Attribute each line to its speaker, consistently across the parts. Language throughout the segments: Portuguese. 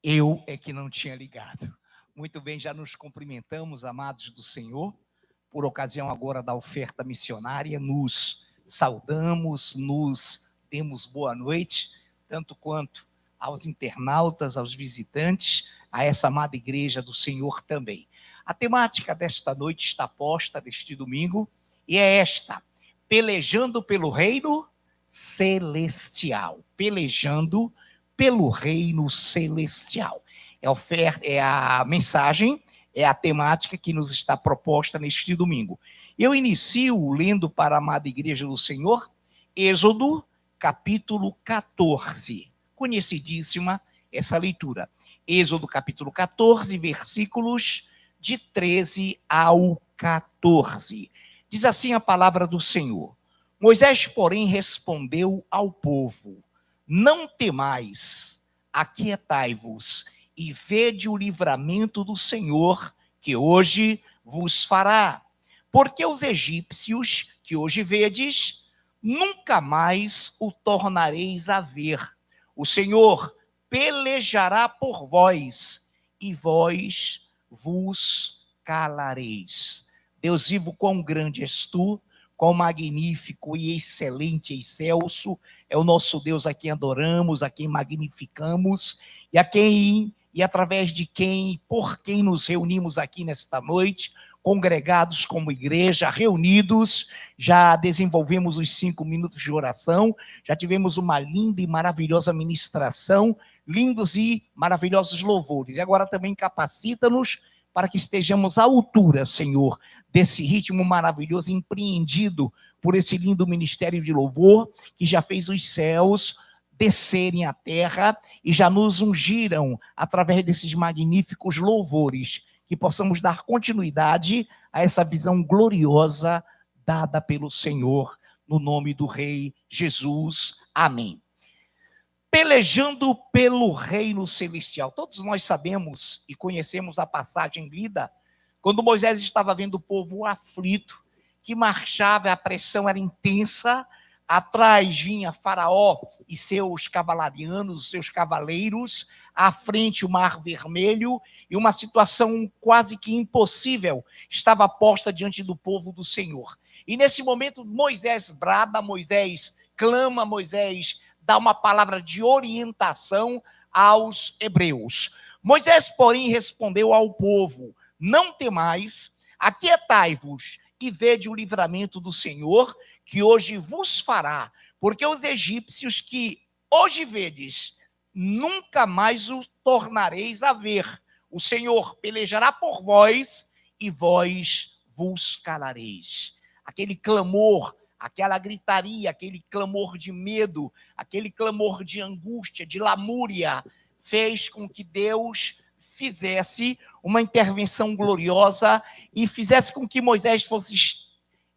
Speaker 1: Eu é que não tinha ligado. Muito bem, já nos cumprimentamos, amados do Senhor, por ocasião agora da oferta missionária, nos saudamos, nos demos boa noite, tanto quanto aos internautas, aos visitantes, a essa amada igreja do Senhor também. A temática desta noite está posta, deste domingo, e é esta: pelejando pelo reino celestial. Pelejando pelo reino celestial. É a mensagem, é a temática que nos está proposta neste domingo. Eu inicio lendo para a amada igreja do Senhor, Êxodo, capítulo 14. Conhecidíssima essa leitura. Êxodo, capítulo 14, versículos de 13 ao 14. Diz assim a palavra do Senhor: Moisés, porém, respondeu ao povo: Não temais, aquietai-vos e vede o livramento do Senhor, que hoje vos fará. Porque os egípcios que hoje vedes, nunca mais o tornareis a ver. O Senhor pelejará por vós, e vós vos calareis. Deus vivo, quão grande és tu, quão magnífico e excelente e excelso é o nosso Deus, a quem adoramos, a quem magnificamos, e através de quem e por quem nos reunimos aqui nesta noite, congregados como igreja, reunidos. Já desenvolvemos os 5 minutos de oração, já tivemos uma linda e maravilhosa ministração, lindos e maravilhosos louvores. E agora também capacita-nos para que estejamos à altura, Senhor, desse ritmo maravilhoso empreendido por esse lindo ministério de louvor que já fez os céus descerem à terra e já nos ungiram através desses magníficos louvores, que possamos dar continuidade a essa visão gloriosa dada pelo Senhor, no nome do Rei Jesus. Amém. Pelejando pelo reino celestial. Todos nós sabemos e conhecemos a passagem lida quando Moisés estava vendo o povo aflito, que marchava, a pressão era intensa, atrás vinha Faraó e seus cavalarianos, seus cavaleiros, à frente o Mar Vermelho, e uma situação quase que impossível estava posta diante do povo do Senhor. E nesse momento Moisés brada, Moisés clama, Moisés dá uma palavra de orientação aos hebreus. Moisés, porém, respondeu ao povo: Não temais, aquietai-vos e vede o livramento do Senhor, que hoje vos fará, porque os egípcios que hoje vedes, nunca mais o tornareis a ver. O Senhor pelejará por vós, e vós vos calareis. Aquele clamor, aquela gritaria, aquele clamor de medo, aquele clamor de angústia, de lamúria, fez com que Deus fizesse uma intervenção gloriosa e fizesse com que Moisés fosse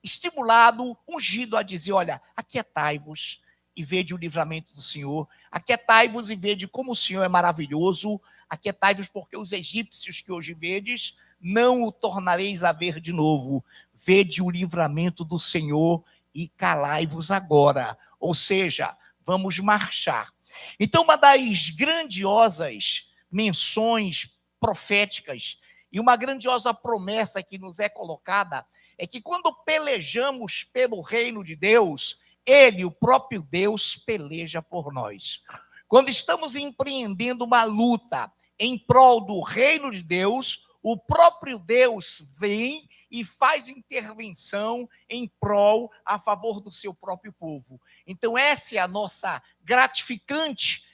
Speaker 1: estimulado, ungido a dizer: olha, aquietai-vos e vede o livramento do Senhor, aquietai-vos e vede como o Senhor é maravilhoso, aquietai-vos porque os egípcios que hoje vedes, não o tornareis a ver de novo, vede o livramento do Senhor e calai-vos agora. Ou seja, vamos marchar. Então, uma das grandiosas menções proféticas e uma grandiosa promessa que nos é colocada é que quando pelejamos pelo reino de Deus, Ele, o próprio Deus, peleja por nós. Quando estamos empreendendo uma luta em prol do reino de Deus, o próprio Deus vem e faz intervenção em prol, a favor do seu próprio povo. Então essa é a nossa gratificante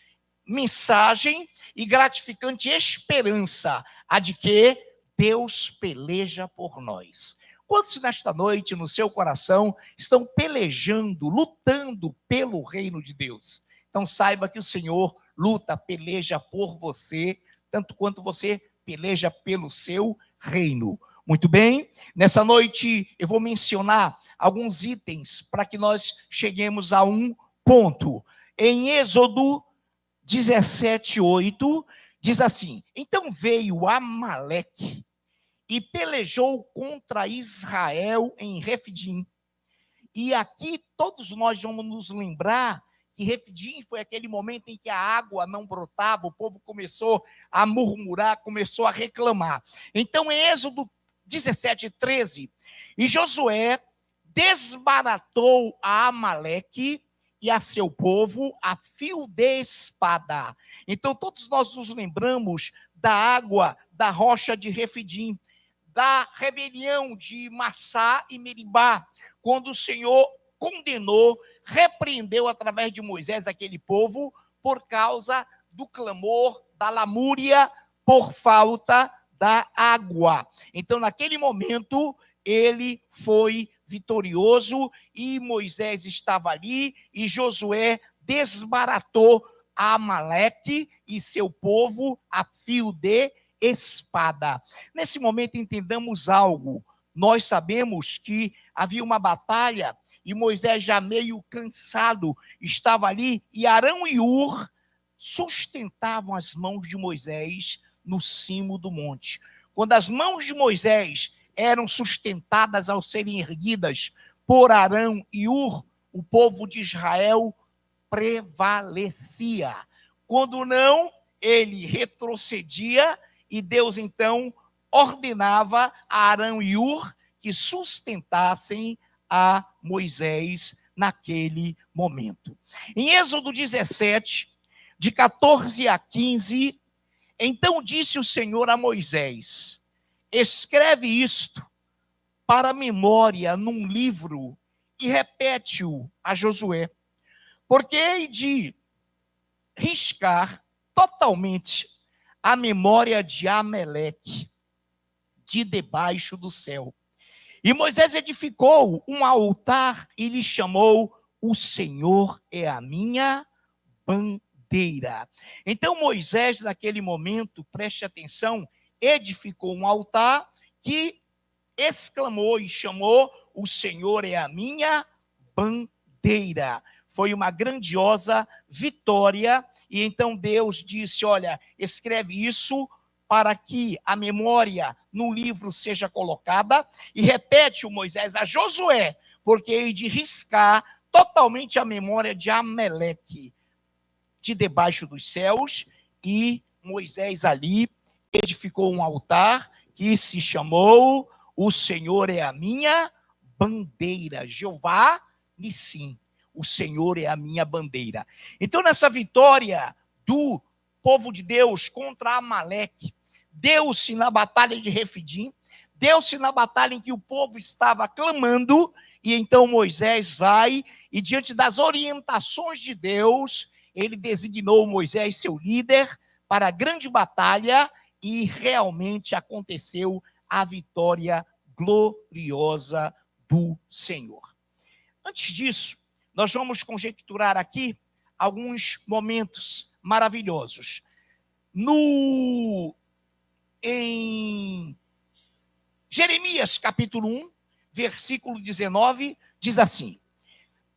Speaker 1: mensagem e gratificante esperança, a de que Deus peleja por nós. Quantos nesta noite, no seu coração, estão pelejando, lutando pelo reino de Deus? Então saiba que o Senhor luta, peleja por você, tanto quanto você peleja pelo seu reino. Muito bem, nessa noite eu vou mencionar alguns itens para que nós cheguemos a um ponto. Em Êxodo 17:8, diz assim: Então veio Amaleque e pelejou contra Israel em Refidim. E aqui todos nós vamos nos lembrar que Refidim foi aquele momento em que a água não brotava, o povo começou a murmurar, começou a reclamar. Então, em Êxodo 17:13, e Josué desbaratou a Amaleque e a seu povo a fio de espada. Então, todos nós nos lembramos da água da rocha de Refidim, da rebelião de Massá e Meribá, quando o Senhor condenou, repreendeu através de Moisés aquele povo por causa do clamor, da lamúria, por falta da água. Então, naquele momento, ele foi vitorioso e Moisés estava ali e Josué desbaratou Amaleque e seu povo a fio de espada. Nesse momento, entendamos algo. Nós sabemos que havia uma batalha e Moisés, já meio cansado, estava ali, e Arão e Hur sustentavam as mãos de Moisés no cimo do monte. Quando as mãos de Moisés eram sustentadas ao serem erguidas por Arão e Hur, o povo de Israel prevalecia. Quando não, ele retrocedia e Deus então ordenava a Arão e Hur que sustentassem a Moisés naquele momento. Em Êxodo 17, de 14 a 15, então disse o Senhor a Moisés: escreve isto para memória num livro e repete-o a Josué, porque hei de riscar totalmente a memória de Amaleque de debaixo do céu. E Moisés edificou um altar e lhe chamou: o Senhor é a minha bandeira. Então Moisés, naquele momento, preste atenção, edificou um altar que exclamou e chamou: o Senhor é a minha bandeira. Foi uma grandiosa vitória. E então Deus disse: olha, escreve isso para que a memória no livro seja colocada, e repete o Moisés a Josué, porque hei de riscar totalmente a memória de Amaleque de debaixo dos céus. E Moisés ali edificou um altar que se chamou: o Senhor é a minha bandeira. Jeová Nissim, o Senhor é a minha bandeira. Então, nessa vitória do povo de Deus contra Amaleque, deu-se na batalha de Refidim, deu-se na batalha em que o povo estava clamando, e então Moisés vai, e diante das orientações de Deus, ele designou Moisés seu líder para a grande batalha, e realmente aconteceu a vitória gloriosa do Senhor. Antes disso, nós vamos conjecturar aqui alguns momentos maravilhosos. Em Jeremias, capítulo 1, versículo 19, diz assim: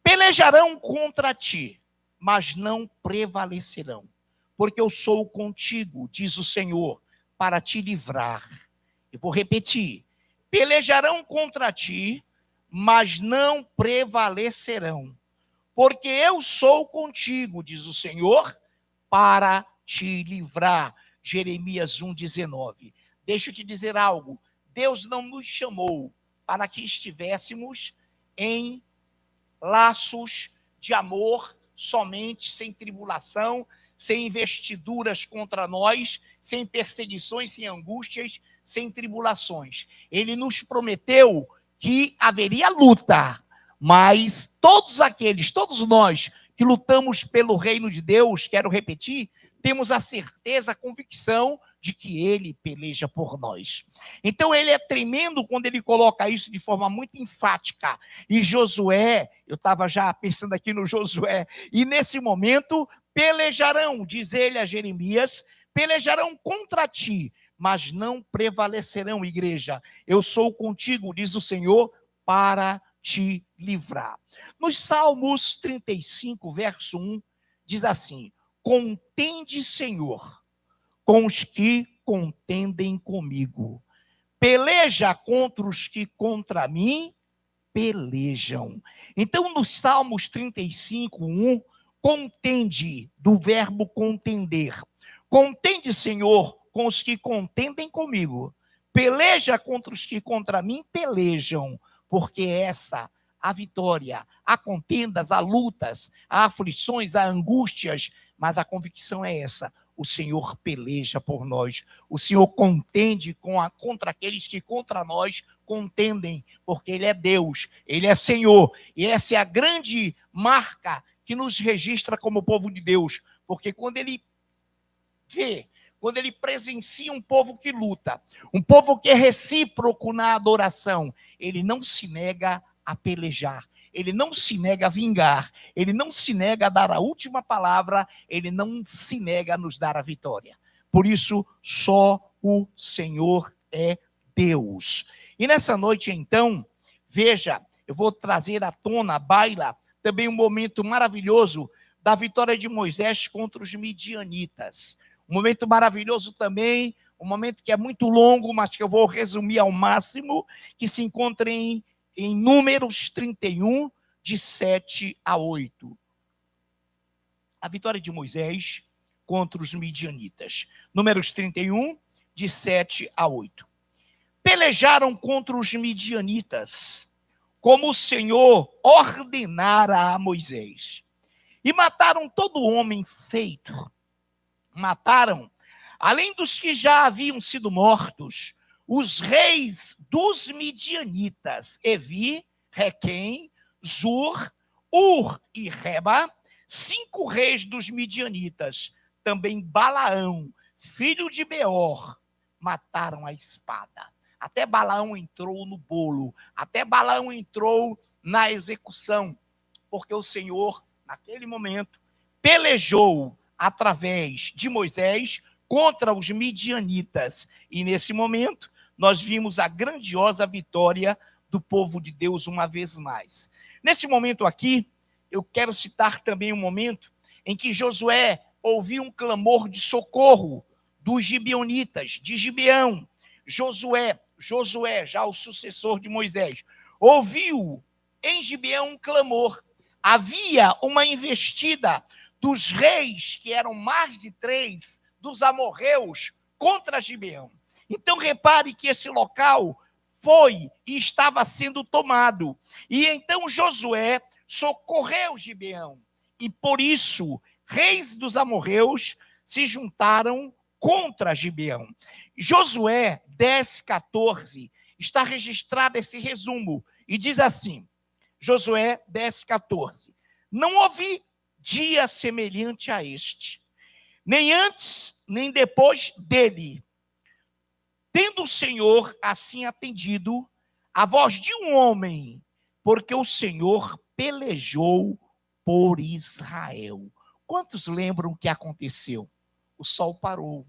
Speaker 1: pelejarão contra ti, mas não prevalecerão, porque eu sou contigo, diz o Senhor, para te livrar. Eu vou repetir: pelejarão contra ti, mas não prevalecerão, porque eu sou contigo, diz o Senhor, para te livrar. Jeremias 1,19. Deixa eu te dizer algo: Deus não nos chamou para que estivéssemos em laços de amor somente, sem tribulação, sem investiduras contra nós, sem perseguições, sem angústias, sem tribulações. Ele nos prometeu que haveria luta, mas todos nós que lutamos pelo reino de Deus, quero repetir, temos a certeza, a convicção de que ele peleja por nós. Então ele é tremendo quando ele coloca isso de forma muito enfática. E Josué, eu estava já pensando aqui no Josué, e nesse momento pelejarão, diz ele a Jeremias, pelejarão contra ti, mas não prevalecerão, igreja. Eu sou contigo, diz o Senhor, para te livrar. Nos Salmos 35, verso 1, diz assim: contende, Senhor, com os que contendem comigo. Peleja contra os que contra mim pelejam. Então, nos Salmos 35, 1, contende, do verbo contender. Contende, Senhor, com os que contendem comigo. Peleja contra os que contra mim pelejam, porque essa há vitória, há contendas, há lutas, há aflições, há angústias, mas a convicção é essa: o Senhor peleja por nós, o Senhor contende contra aqueles que contra nós contendem, porque Ele é Deus, Ele é Senhor, e essa é a grande marca que nos registra como povo de Deus, porque quando Ele vê, quando Ele presencia um povo que luta, um povo que é recíproco na adoração, Ele não se nega a pelejar, Ele não se nega a vingar, Ele não se nega a dar a última palavra, Ele não se nega a nos dar a vitória. Por isso, só o Senhor é Deus. E nessa noite, então, veja, eu vou trazer à tona, à baila, também um momento maravilhoso da vitória de Moisés contra os midianitas. Um momento maravilhoso também, um momento que é muito longo, mas que eu vou resumir ao máximo, que se encontra em Números 31, de 7 a 8. A vitória de Moisés contra os midianitas. Números 31, de 7 a 8. Pelejaram contra os midianitas, como o Senhor ordenara a Moisés. E mataram todo homem feito. Mataram, além dos que já haviam sido mortos, os reis dos midianitas, Evi, Requem, Zur, Ur e Reba, 5 reis dos midianitas, também Balaão, filho de Beor, mataram a espada. Até Balaão entrou no bolo, até Balaão entrou na execução, porque o Senhor, naquele momento, pelejou através de Moisés contra os midianitas. E nesse momento, nós vimos a grandiosa vitória do povo de Deus uma vez mais. Nesse momento aqui, eu quero citar também um momento em que Josué ouviu um clamor de socorro dos gibeonitas, de Gibeão. Josué, já o sucessor de Moisés, ouviu em Gibeão um clamor. Havia uma investida dos reis, que eram mais de 3, dos amorreus, contra Gibeão. Então, repare que esse local foi e estava sendo tomado. E então Josué socorreu Gibeão. E por isso, reis dos amorreus se juntaram contra Gibeão. Josué 10:14, está registrado esse resumo, e diz assim, Josué 10:14, não houve dia semelhante a este, nem antes, nem depois dele, tendo o Senhor assim atendido a voz de um homem, porque o Senhor pelejou por Israel. Quantos lembram o que aconteceu? O sol parou,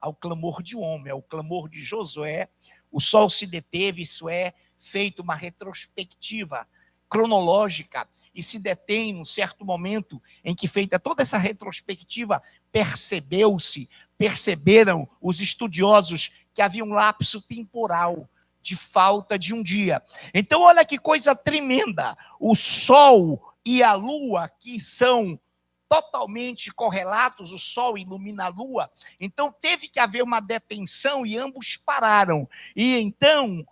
Speaker 1: ao clamor de um homem, ao clamor de Josué, o sol se deteve, isso é, feito uma retrospectiva cronológica, e se detém num certo momento em que, feita toda essa retrospectiva, perceberam os estudiosos que havia um lapso temporal de falta de um dia. Então, olha que coisa tremenda, o sol e a lua, que são totalmente correlatos, o sol ilumina a lua, então teve que haver uma detenção e ambos pararam. E então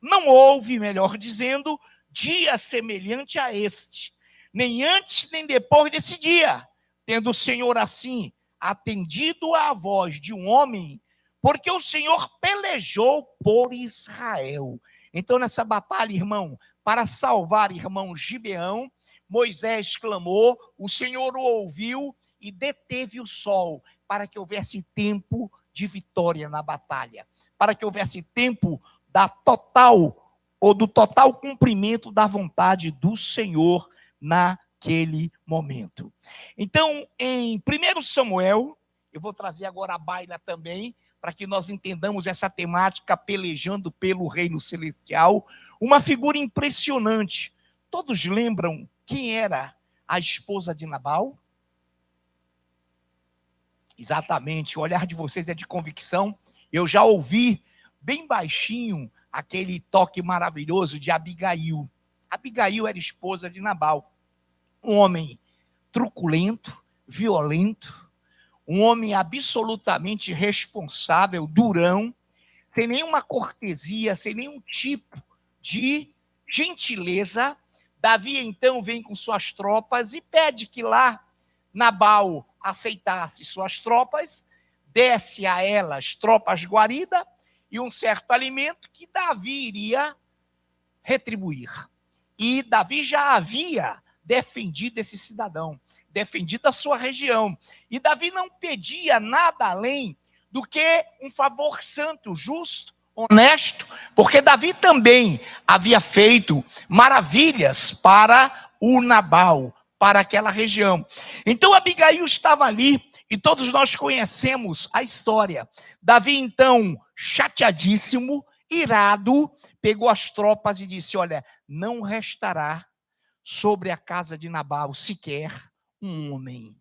Speaker 1: não houve, melhor dizendo, dia semelhante a este, nem antes nem depois desse dia, tendo o Senhor assim atendido à voz de um homem, porque o Senhor pelejou por Israel. Então, nessa batalha, irmão, para salvar irmão Gibeão, Moisés clamou, o Senhor o ouviu e deteve o sol, para que houvesse tempo de vitória na batalha, para que houvesse tempo do total cumprimento da vontade do Senhor naquele momento. Então, em 1 Samuel, eu vou trazer agora a baila também, para que nós entendamos essa temática pelejando pelo reino celestial, uma figura impressionante. Todos lembram quem era a esposa de Nabal? Exatamente, o olhar de vocês é de convicção. Eu já ouvi bem baixinho aquele toque maravilhoso de Abigail. Abigail era esposa de Nabal, um homem truculento, violento, um homem absolutamente irresponsável, durão, sem nenhuma cortesia, sem nenhum tipo de gentileza. Davi, então, vem com suas tropas e pede que lá Nabal aceitasse suas tropas, desse a elas tropas guaridas e um certo alimento que Davi iria retribuir. E Davi já havia defendido esse cidadão, defendido a sua região. E Davi não pedia nada além do que um favor santo, justo, honesto, porque Davi também havia feito maravilhas para o Nabal, para aquela região. Então Abigail estava ali e todos nós conhecemos a história. Davi, então, chateadíssimo, irado, pegou as tropas e disse: olha, não restará sobre a casa de Nabal sequer um homem,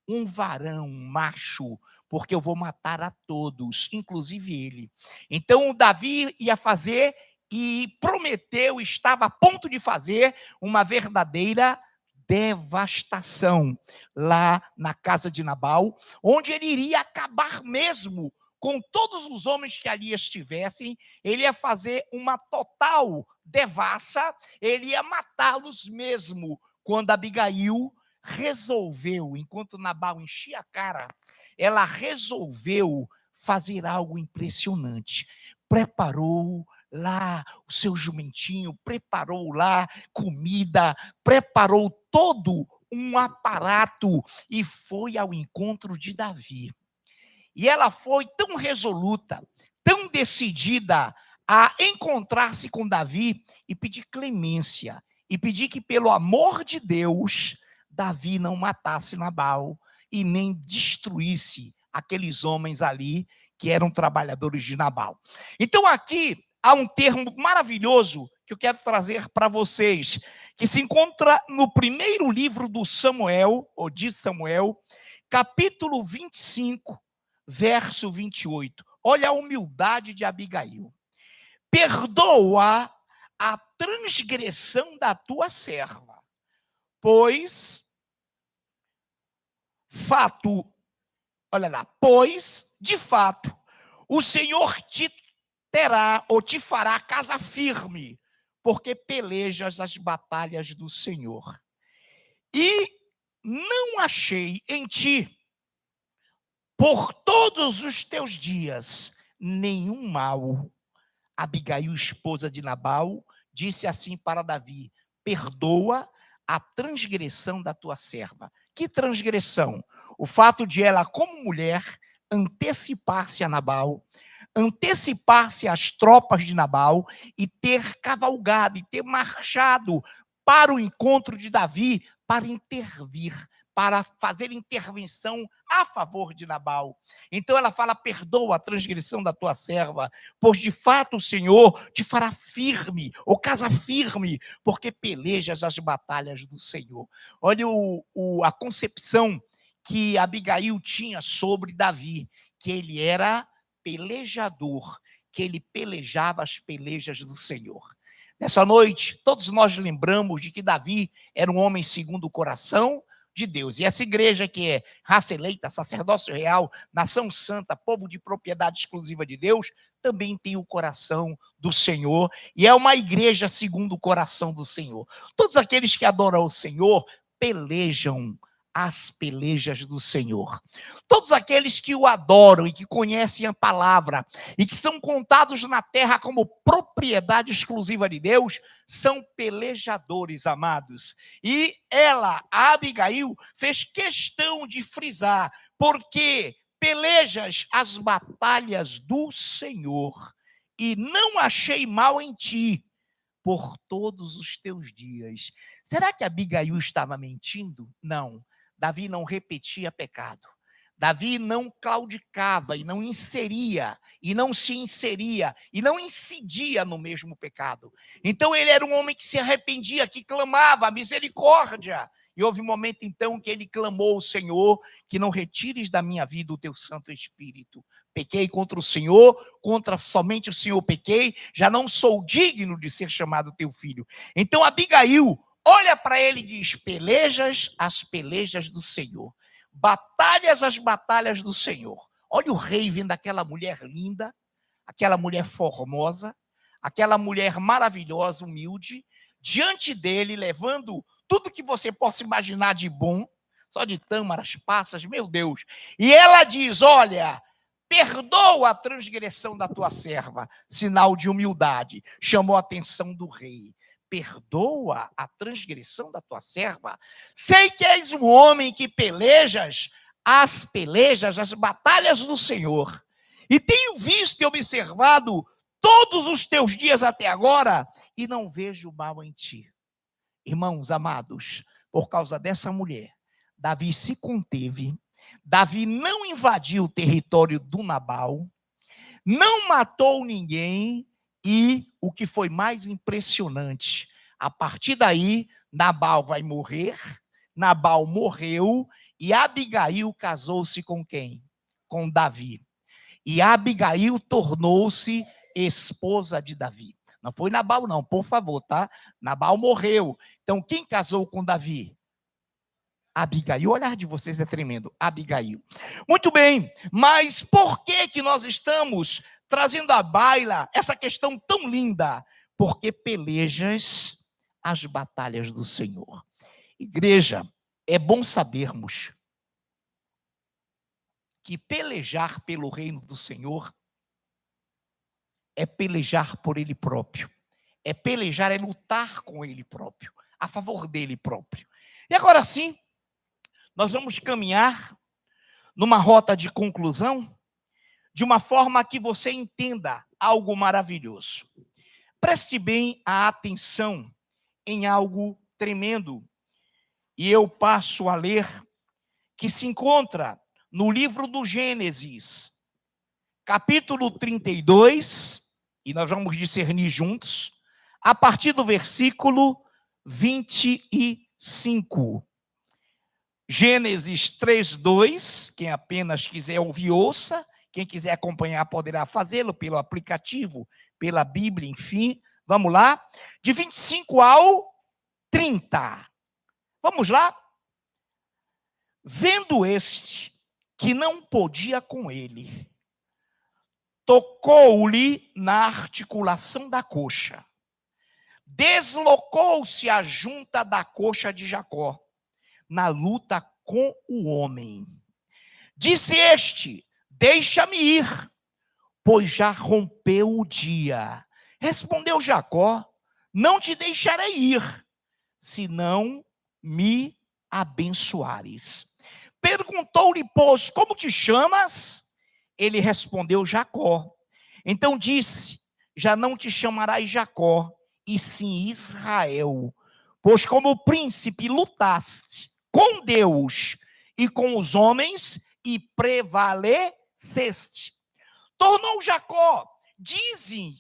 Speaker 1: um varão, um macho, porque eu vou matar a todos, inclusive ele. Então Davi ia fazer e prometeu, estava a ponto de fazer uma verdadeira devastação lá na casa de Nabal, onde ele iria acabar mesmo com todos os homens que ali estivessem. Ele ia fazer uma total devassa, ele ia matá-los mesmo, quando Abigail resolveu, enquanto Nabal enchia a cara, ela resolveu fazer algo impressionante. Preparou lá o seu jumentinho, preparou lá comida, preparou todo um aparato e foi ao encontro de Davi. E ela foi tão resoluta, tão decidida a encontrar-se com Davi e pedir clemência, e pedir que, pelo amor de Deus, Davi não matasse Nabal e nem destruísse aqueles homens ali que eram trabalhadores de Nabal. Então aqui há um termo maravilhoso que eu quero trazer para vocês, que se encontra no primeiro livro do Samuel, ou de Samuel, capítulo 25, verso 28. Olha a humildade de Abigail. Perdoa a transgressão da tua serva, pois de fato, o Senhor te terá ou te fará casa firme, porque pelejas as batalhas do Senhor. E não achei em ti, por todos os teus dias, nenhum mal. Abigail, esposa de Nabal, disse assim para Davi: perdoa a transgressão da tua serva. Que transgressão? O fato de ela, como mulher, antecipar-se a Nabal, antecipar-se às tropas de Nabal e ter cavalgado, e ter marchado para o encontro de Davi para intervir, para fazer intervenção a favor de Nabal. Então ela fala: perdoa a transgressão da tua serva, pois de fato o Senhor te fará firme, ou casa firme, porque pelejas as batalhas do Senhor. Olha a concepção que Abigail tinha sobre Davi, que ele era pelejador, que ele pelejava as pelejas do Senhor. Nessa noite, todos nós lembramos de que Davi era um homem segundo o coração de Deus. E essa igreja, que é raça eleita, sacerdócio real, nação santa, povo de propriedade exclusiva de Deus, também tem o coração do Senhor, e é uma igreja segundo o coração do Senhor. Todos aqueles que adoram o Senhor pelejam as pelejas do Senhor. Todos aqueles que o adoram e que conhecem a palavra e que são contados na terra como propriedade exclusiva de Deus, são pelejadores, amados. E ela, a Abigail, fez questão de frisar: porque pelejas as batalhas do Senhor, e não achei mal em ti por todos os teus dias. Será que Abigail estava mentindo? Não. Davi não repetia pecado. Davi não claudicava e não inseria, e não se inseria, e não incidia no mesmo pecado. Então ele era um homem que se arrependia, que clamava a misericórdia. E houve um momento então que ele clamou ao Senhor: que não retires da minha vida o teu Santo Espírito. Pequei contra o Senhor, contra somente o Senhor pequei, já não sou digno de ser chamado teu filho. Então Abigail, olha para ele e diz: pelejas, as pelejas do Senhor. Batalhas, as batalhas do Senhor. Olha o rei vendo aquela mulher linda, aquela mulher formosa, aquela mulher maravilhosa, humilde, diante dele, levando tudo que você possa imaginar de bom, só de tâmaras, passas, meu Deus. E ela diz: olha, perdoa a transgressão da tua serva, sinal de humildade. Chamou a atenção do rei. Perdoa a transgressão da tua serva. Sei que és um homem que pelejas, as batalhas do Senhor. E tenho visto e observado todos os teus dias até agora, e não vejo mal em ti. Irmãos amados, por causa dessa mulher, Davi se conteve, Davi não invadiu o território do Nabal, não matou ninguém, e o que foi mais impressionante, a partir daí, Nabal vai morrer, Nabal morreu, e Abigail casou-se com quem? Com Davi. E Abigail tornou-se esposa de Davi. Não foi Nabal, não, por favor, tá? Nabal morreu. Então, quem casou com Davi? Abigail. O olhar de vocês é tremendo. Abigail. Muito bem, mas por que nós estamos trazendo à baila essa questão tão linda? Porque pelejas as batalhas do Senhor. Igreja, é bom sabermos que pelejar pelo reino do Senhor é pelejar por ele próprio. É pelejar, é lutar com ele próprio, a favor dele próprio. E agora sim, nós vamos caminhar numa rota de conclusão, de uma forma que você entenda algo maravilhoso. Preste bem a atenção em algo tremendo, e eu passo a ler, que se encontra no livro do Gênesis, capítulo 32, e nós vamos discernir juntos, a partir do versículo 25. Gênesis 3:2, quem apenas quiser ouvir, ouça. Quem quiser acompanhar poderá fazê-lo pelo aplicativo, pela Bíblia, enfim. Vamos lá? De 25 ao 30. Vamos lá? Vendo este que não podia com ele, tocou-lhe na articulação da coxa. Deslocou-se a junta da coxa de Jacó, na luta com o homem. Disse este: deixa-me ir, pois já rompeu o dia. Respondeu Jacó: não te deixarei ir, se não me abençoares. Perguntou-lhe, pois, como te chamas? Ele respondeu: Jacó. Então disse: já não te chamarás Jacó, e sim Israel, pois como príncipe lutaste com Deus e com os homens e prevaleceste. Tornou Jacó: dize,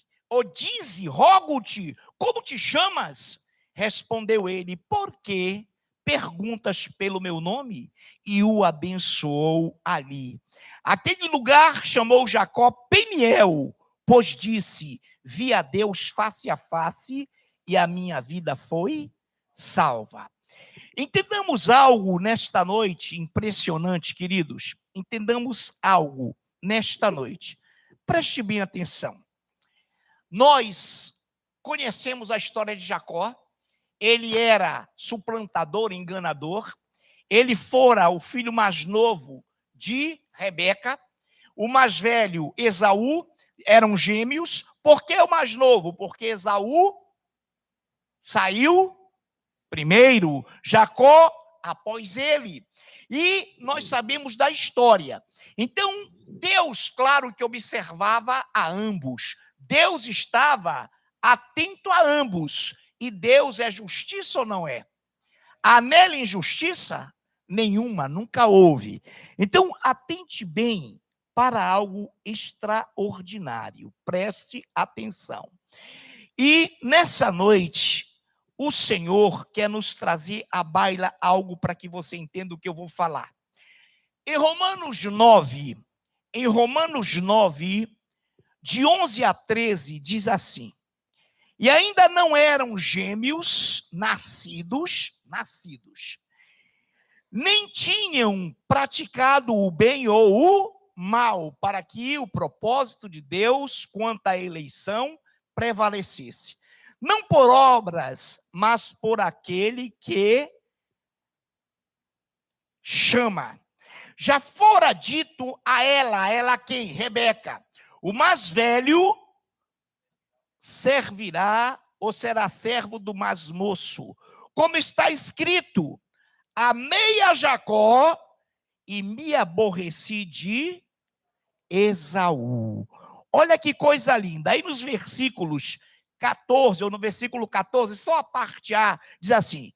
Speaker 1: rogo-te, como te chamas? Respondeu ele: por que perguntas pelo meu nome? E o abençoou ali. Aquele lugar chamou Jacó Peniel, pois disse: vi a Deus face a face e a minha vida foi salva. Entendamos algo nesta noite impressionante, queridos. Entendamos algo nesta noite. Preste bem atenção. Nós conhecemos a história de Jacó. Ele era suplantador, enganador. Ele fora o filho mais novo de Rebeca. O mais velho, Esaú, eram gêmeos. Por que o mais novo? Porque Esaú saiu primeiro, Jacó após ele. E nós sabemos da história. Então, Deus, claro que observava a ambos. Deus estava atento a ambos. E Deus é justiça ou não é? Há nele injustiça? Nenhuma, nunca houve. Então, atente bem para algo extraordinário. Preste atenção. E nessa noite, o Senhor quer nos trazer à baila algo para que você entenda o que eu vou falar. Em Romanos 9, de 11 a 13, diz assim: e ainda não eram gêmeos nascidos, nem tinham praticado o bem ou o mal, para que o propósito de Deus quanto à eleição prevalecesse. Não por obras, mas por aquele que chama. Já fora dito a ela quem? Rebeca, o mais velho servirá ou será servo do mais moço. Como está escrito, amei a Jacó e me aborreci de Esaú. Olha que coisa linda. Aí nos versículos 14, ou no versículo 14, só a parte A, diz assim: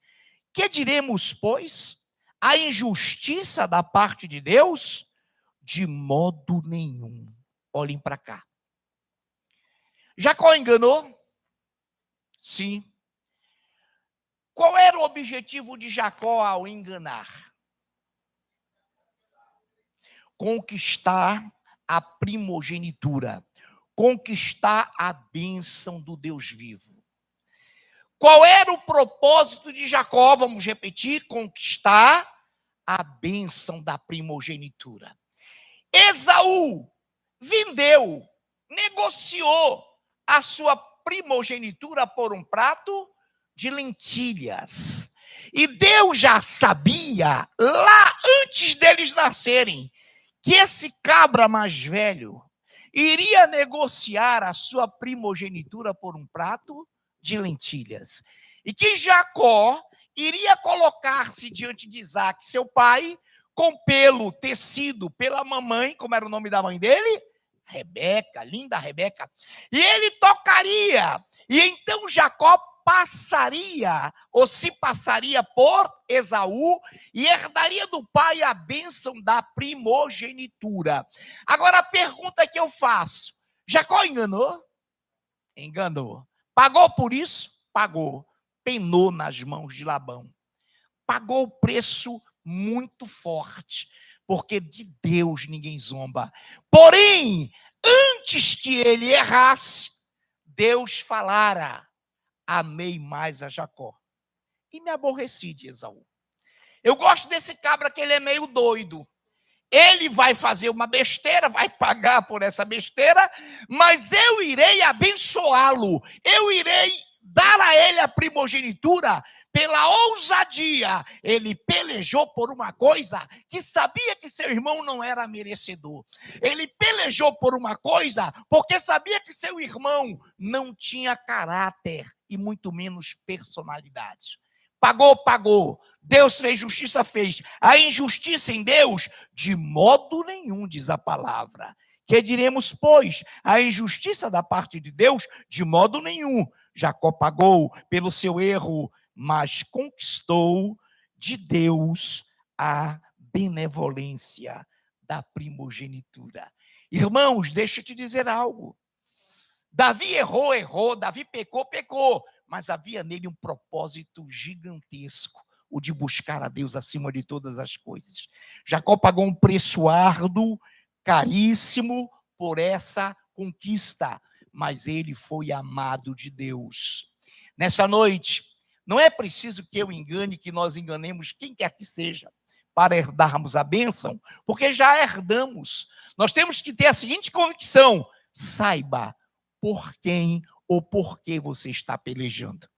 Speaker 1: que diremos, pois? A injustiça da parte de Deus? De modo nenhum. Olhem para cá. Jacó enganou? Sim. Qual era o objetivo de Jacó ao enganar? Conquistar a primogenitura, conquistar a bênção do Deus vivo. Qual era o propósito de Jacó? Vamos repetir: conquistar a bênção da primogenitura. Esaú vendeu, negociou a sua primogenitura por um prato de lentilhas. E Deus já sabia, lá antes deles nascerem, que esse cabra mais velho iria negociar a sua primogenitura por um prato de lentilhas. E que Jacó iria colocar-se diante de Isaac, seu pai, com pelo tecido pela mamãe, como era o nome da mãe dele? Rebeca, linda Rebeca. E ele tocaria. E então Jacó passaria, ou se passaria por Esaú, e herdaria do pai a bênção da primogenitura. Agora a pergunta que eu faço: Jacó enganou? Enganou. Pagou por isso? Pagou. Penou nas mãos de Labão. Pagou o preço muito forte, porque de Deus ninguém zomba. Porém, antes que ele errasse, Deus falara: amei mais a Jacó e me aborreci de Esaú. Eu gosto desse cabra que ele é meio doido. Ele vai fazer uma besteira, vai pagar por essa besteira, mas eu irei abençoá-lo. Eu irei dar a ele a primogenitura pela ousadia. Ele pelejou por uma coisa que sabia que seu irmão não era merecedor. Ele pelejou por uma coisa porque sabia que seu irmão não tinha caráter e muito menos personalidade. Pagou. Deus fez justiça, fez. A injustiça em Deus, de modo nenhum, diz a palavra. Que diremos, pois? A injustiça da parte de Deus, de modo nenhum. Jacó pagou pelo seu erro, mas conquistou de Deus a benevolência da primogenitura. Irmãos, deixa eu te dizer algo. Davi errou, Davi pecou, mas havia nele um propósito gigantesco, o de buscar a Deus acima de todas as coisas. Jacó pagou um preço árduo, caríssimo, por essa conquista, mas ele foi amado de Deus. Nessa noite, não é preciso que eu engane, que nós enganemos quem quer que seja, para herdarmos a bênção, porque já herdamos. Nós temos que ter a seguinte convicção: saiba por quem ou por que você está pelejando.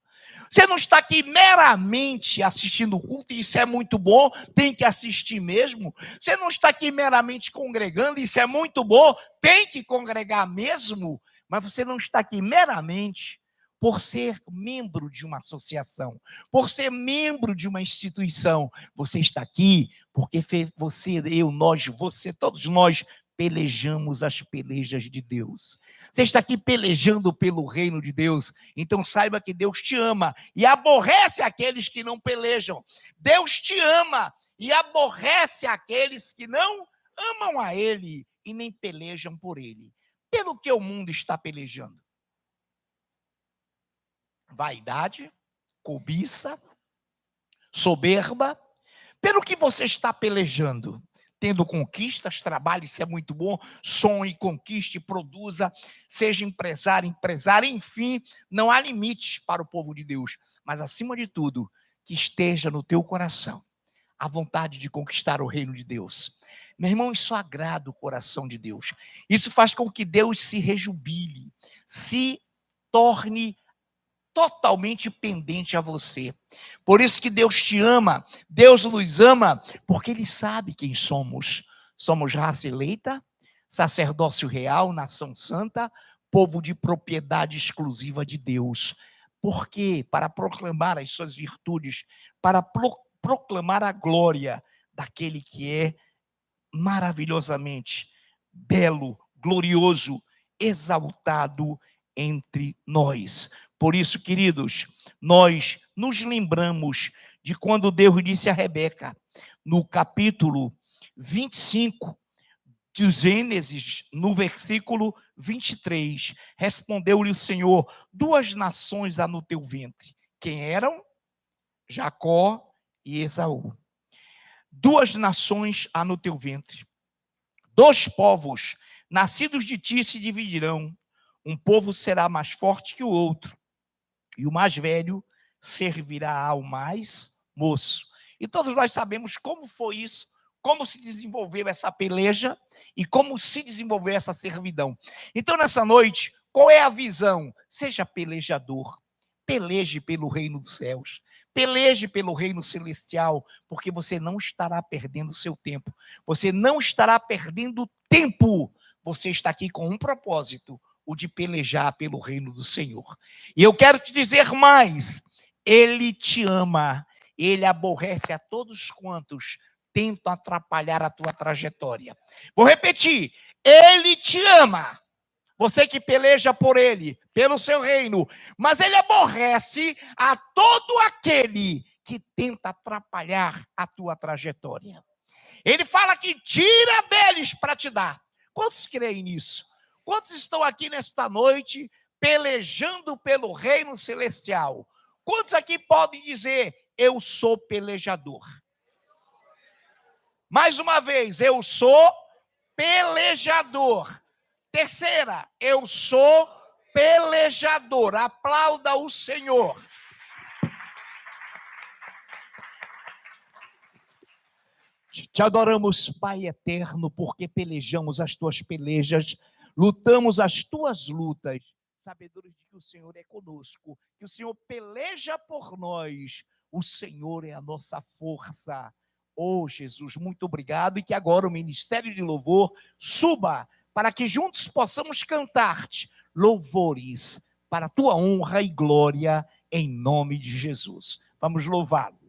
Speaker 1: Você não está aqui meramente assistindo o culto, e isso é muito bom, tem que assistir mesmo. Você não está aqui meramente congregando, isso é muito bom, tem que congregar mesmo. Mas você não está aqui meramente por ser membro de uma associação, por ser membro de uma instituição. Você está aqui porque você, eu, nós, você, todos nós pelejamos as pelejas de Deus. Você está aqui pelejando pelo reino de Deus, então saiba que Deus te ama e aborrece aqueles que não pelejam. Deus te ama e aborrece aqueles que não amam a Ele e nem pelejam por Ele. Pelo que o mundo está pelejando? Vaidade, cobiça, soberba. Pelo que você está pelejando? tendo conquistas, trabalhe, se é muito bom, sonhe, conquiste, produza, seja empresário, empresária, enfim, não há limites para o povo de Deus. Mas, acima de tudo, que esteja no teu coração a vontade de conquistar o reino de Deus. Meu irmão, isso agrada o coração de Deus. Isso faz com que Deus se rejubile, se torne totalmente pendente a você. Por isso que Deus te ama, Deus nos ama, porque Ele sabe quem somos. Somos raça eleita, sacerdócio real, nação santa, povo de propriedade exclusiva de Deus. Por quê? Para proclamar as suas virtudes, para proclamar a glória daquele que é maravilhosamente belo, glorioso, exaltado entre nós. Por isso, queridos, nós nos lembramos de quando Deus disse a Rebeca, no capítulo 25 de Gênesis, no versículo 23, respondeu-lhe o Senhor: 2 nações há no teu ventre. Quem eram? Jacó e Esaú. 2 nações há no teu ventre. 2 povos nascidos de ti se dividirão. Um povo será mais forte que o outro, e o mais velho servirá ao mais moço. E todos nós sabemos como foi isso, como se desenvolveu essa peleja e como se desenvolveu essa servidão. Então, nessa noite, qual é a visão? Seja pelejador, peleje pelo reino dos céus, peleje pelo reino celestial, porque você não estará perdendo seu tempo, você não estará perdendo tempo, você está aqui com um propósito, o de pelejar pelo reino do Senhor. E eu quero te dizer mais, Ele te ama, Ele aborrece a todos quantos tentam atrapalhar a tua trajetória. Vou repetir, Ele te ama, você que peleja por Ele, pelo seu reino, mas Ele aborrece a todo aquele que tenta atrapalhar a tua trajetória. Ele fala que tira deles para te dar. Quantos creem nisso? Quantos estão aqui nesta noite pelejando pelo reino celestial? Quantos aqui podem dizer, eu sou pelejador? Mais uma vez, eu sou pelejador. Terceira, eu sou pelejador. Aplauda o Senhor. Te adoramos, Pai eterno, porque pelejamos as tuas pelejas, lutamos as tuas lutas, sabedores de que o Senhor é conosco, que o Senhor peleja por nós, o Senhor é a nossa força. Oh, Jesus, muito obrigado, e que agora o Ministério de Louvor suba, para que juntos possamos cantar-te louvores para a tua honra e glória, em nome de Jesus. Vamos louvá-lo.